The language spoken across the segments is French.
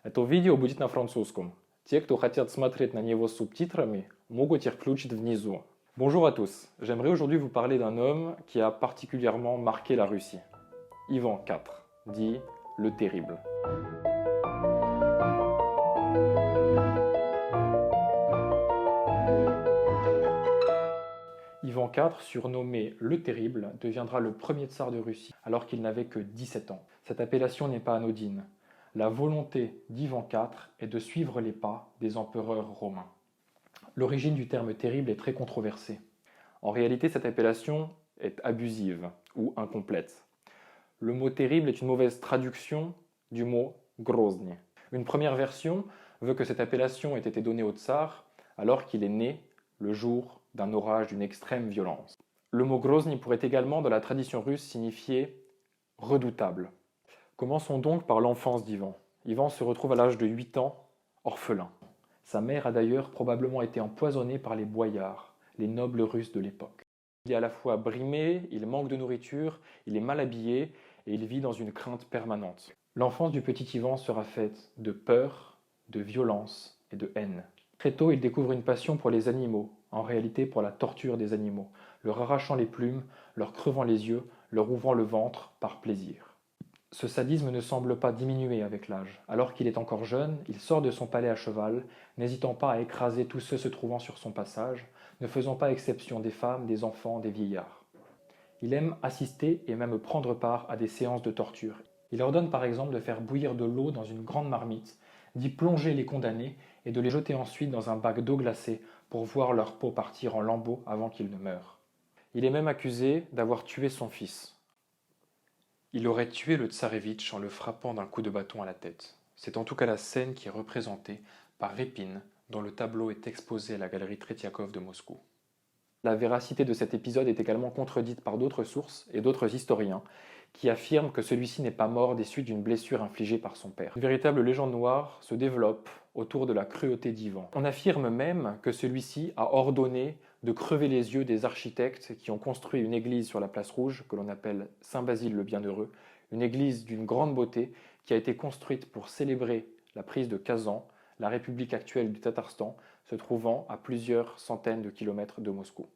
Это видео будет на французском. Те, кто хотят смотреть на него с sous-titrами, могут их включить внизу. Bonjour à tous, j'aimerais aujourd'hui vous parler d'un homme qui a particulièrement marqué la Russie. Ivan IV, dit le Terrible. Ivan IV, surnommé le Terrible, deviendra le premier tsar de Russie alors qu'il n'avait que 17 ans. Cette appellation n'est pas anodine. La volonté d'Ivan IV est de suivre les pas des empereurs romains. L'origine du terme terrible est très controversée. En réalité, cette appellation est abusive ou incomplète. Le mot terrible est une mauvaise traduction du mot grozny. Une première version veut que cette appellation ait été donnée au tsar alors qu'il est né le jour d'un orage d'une extrême violence. Le mot grozny pourrait également, dans la tradition russe, signifier redoutable. Commençons donc par l'enfance d'Ivan. Ivan se retrouve à l'âge de 8 ans, orphelin. Sa mère a d'ailleurs probablement été empoisonnée par les boyards, les nobles russes de l'époque. Il est à la fois brimé, il manque de nourriture, il est mal habillé et il vit dans une crainte permanente. L'enfance du petit Ivan sera faite de peur, de violence et de haine. Très tôt, il découvre une passion pour les animaux, en réalité pour la torture des animaux, leur arrachant les plumes, leur crevant les yeux, leur ouvrant le ventre par plaisir. Ce sadisme ne semble pas diminuer avec l'âge. Alors qu'il est encore jeune, il sort de son palais à cheval, n'hésitant pas à écraser tous ceux se trouvant sur son passage, ne faisant pas exception des femmes, des enfants, des vieillards. Il aime assister et même prendre part à des séances de torture. Il ordonne par exemple de faire bouillir de l'eau dans une grande marmite, d'y plonger les condamnés et de les jeter ensuite dans un bac d'eau glacée pour voir leur peau partir en lambeaux avant qu'ils ne meurent. Il est même accusé d'avoir tué son fils. Il aurait tué le tsarévitch en le frappant d'un coup de bâton à la tête. C'est en tout cas la scène qui est représentée par Répine, dont le tableau est exposé à la galerie Tretiakov de Moscou. La véracité de cet épisode est également contredite par d'autres sources et d'autres historiens qui affirment que celui-ci n'est pas mort des suites d'une blessure infligée par son père. Une véritable légende noire se développe autour de la cruauté d'Ivan. On affirme même que celui-ci a ordonné de crever les yeux des architectes qui ont construit une église sur la place rouge, que l'on appelle Saint-Basile le Bienheureux, une église d'une grande beauté qui a été construite pour célébrer la prise de Kazan, la république actuelle du Tatarstan, se trouvant à plusieurs centaines de kilomètres de Moscou.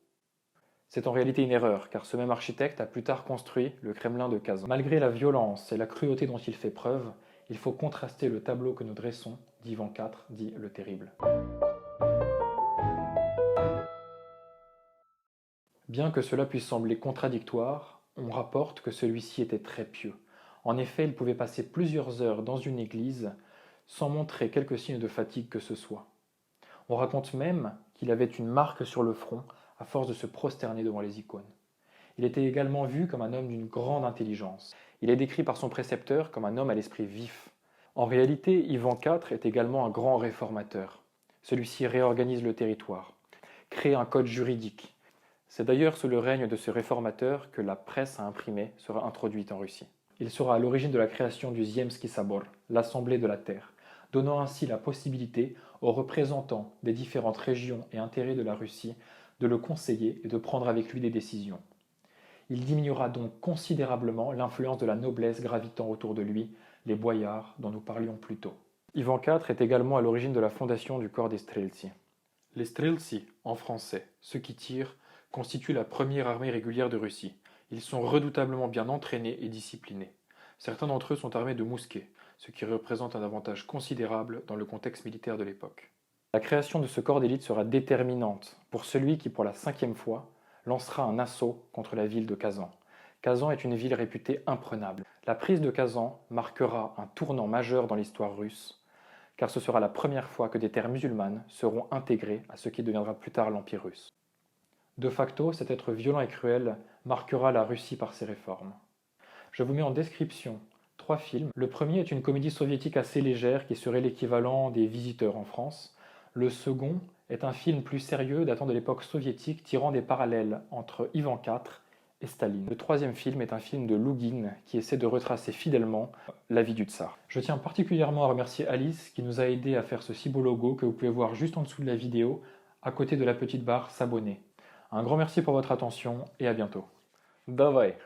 C'est en réalité une erreur, car ce même architecte a plus tard construit le Kremlin de Kazan. Malgré la violence et la cruauté dont il fait preuve, il faut contraster le tableau que nous dressons d'Ivan IV, dit le Terrible. Bien que cela puisse sembler contradictoire, on rapporte que celui-ci était très pieux. En effet, il pouvait passer plusieurs heures dans une église sans montrer quelque signe de fatigue que ce soit. On raconte même qu'il avait une marque sur le front à force de se prosterner devant les icônes. Il était également vu comme un homme d'une grande intelligence. Il est décrit par son précepteur comme un homme à l'esprit vif. En réalité, Ivan IV est également un grand réformateur. Celui-ci réorganise le territoire, crée un code juridique. C'est d'ailleurs sous le règne de ce réformateur que la presse à imprimer sera introduite en Russie. Il sera à l'origine de la création du Ziemski Sabor, l'Assemblée de la Terre, donnant ainsi la possibilité aux représentants des différentes régions et intérêts de la Russie de le conseiller et de prendre avec lui des décisions. Il diminuera donc considérablement l'influence de la noblesse gravitant autour de lui, les boyards dont nous parlions plus tôt. Ivan IV est également à l'origine de la fondation du corps des Streltsy. Les Streltsy, en français, ceux qui tirent, constituent la première armée régulière de Russie. Ils sont redoutablement bien entraînés et disciplinés. Certains d'entre eux sont armés de mousquets, ce qui représente un avantage considérable dans le contexte militaire de l'époque. La création de ce corps d'élite sera déterminante pour celui qui, pour la 5e fois, lancera un assaut contre la ville de Kazan. Kazan est une ville réputée imprenable. La prise de Kazan marquera un tournant majeur dans l'histoire russe, car ce sera la première fois que des terres musulmanes seront intégrées à ce qui deviendra plus tard l'Empire russe. De facto, cet être violent et cruel marquera la Russie par ses réformes. Je vous mets en description 3 films. Le premier est une comédie soviétique assez légère qui serait l'équivalent des Visiteurs en France. Le second est un film plus sérieux datant de l'époque soviétique tirant des parallèles entre Ivan IV et Staline. Le troisième film est un film de Lougine qui essaie de retracer fidèlement la vie du tsar. Je tiens particulièrement à remercier Alice qui nous a aidé à faire ce si beau logo que vous pouvez voir juste en dessous de la vidéo, à côté de la petite barre s'abonner. Un grand merci pour votre attention et à bientôt. Давай!